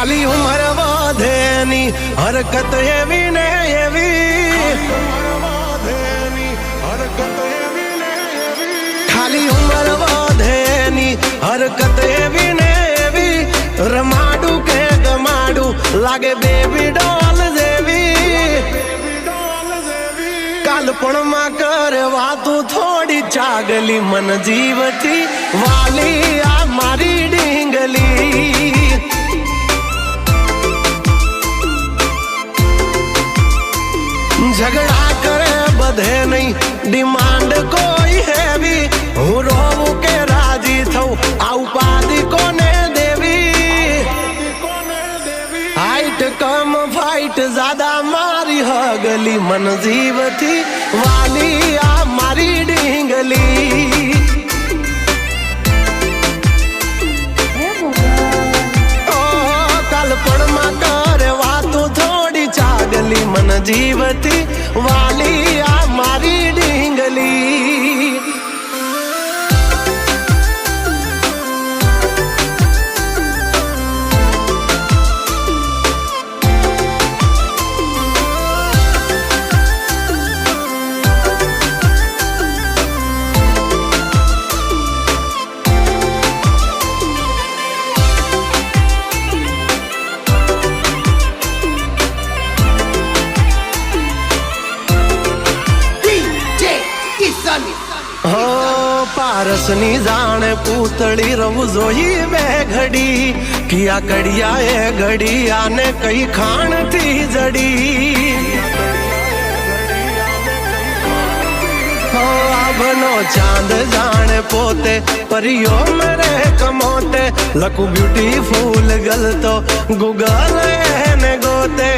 ખાલી ઉંમર વધેની હરકત એવી ને એવી, ખાલી ઉંમર વધેની હરકત એવી ને એવી, રમાડું કે ગમાડું લાગે બેબી ડોલ જેવી, કાલપણમાં કરે વાતું થોડી ચાગલી મન જીવથી વાલી આ મારી ડીંગલી, ઝઘડા કરે બધે નહીં ડિમાન્ડ કોઈ હેવી, હું રોવું કે રાજી થઉં આ ઉપાધિ કોને દેવી, હાઈટ કમ ફાઈટ જ્યાદા મારી હગલી મન જીવથી વાલી આ મારી ડીંગલી, કાલપણમાં કરે વાતું થોડી ચાગલી મન જીવથી વાલી આ મારી ડીંગલી, હો પારસની જાણે પૂતળી રહું જોઈ બે ઘડી, કિયા કડિયા એ ઘડી આને કઈ ખાણથી જડી, હો આભનો ચાંદ જાણે પોતે પરિયો મરે કમોતે, લખું બ્યુટીફુલ ગલ તો ગૂગલ એને ગોતે,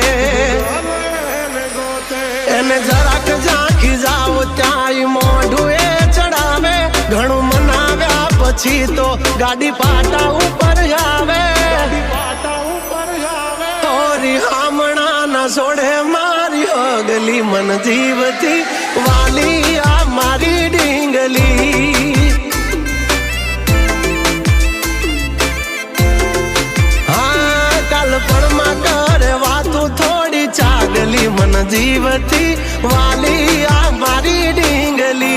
એને જરાક ઝાંખી જાવ ત્યાં મોઢું એ ચડાવે, ઘણું મનાવ્યા પછી તો ગાડી પાટા ઉપર આવે, તોરી હામણા ના છોડે મારી હગલી મન જીવથી વાલી આ મારી ડીંગલી, હા કાલપણમાં કરે વાતું થોડી ચાગલી મન જીવથી વાલી આ મારી ડીંગલી,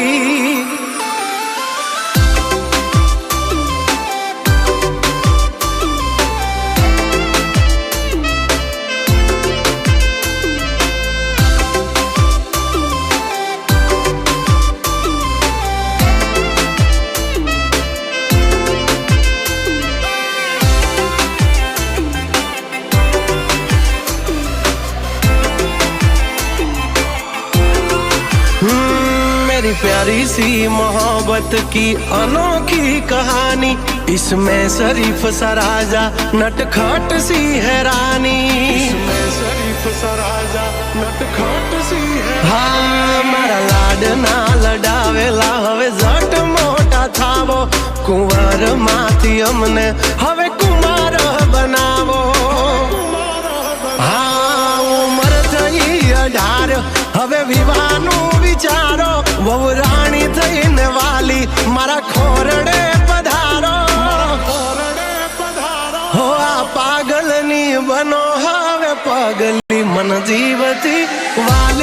प्यारी सी मोहब्बत की अनोखी कहानी, इसमें शरीफ सा राजा नटखट सी है रानी, इसमें शरीफ सा राजा नटखट सी है, हाँ मारा लाड ना लडावेला हवे जट मोटा थावो, कुंवर माथी अमने हवे कुमार बनावो, हाँ उमर थई 18 हवे विवाहनु विचारो, वहु राणी थईने वाली मारा खोरडे पधारो, हो आ पागलनी बनो हवे पगली मन जीवती वाली।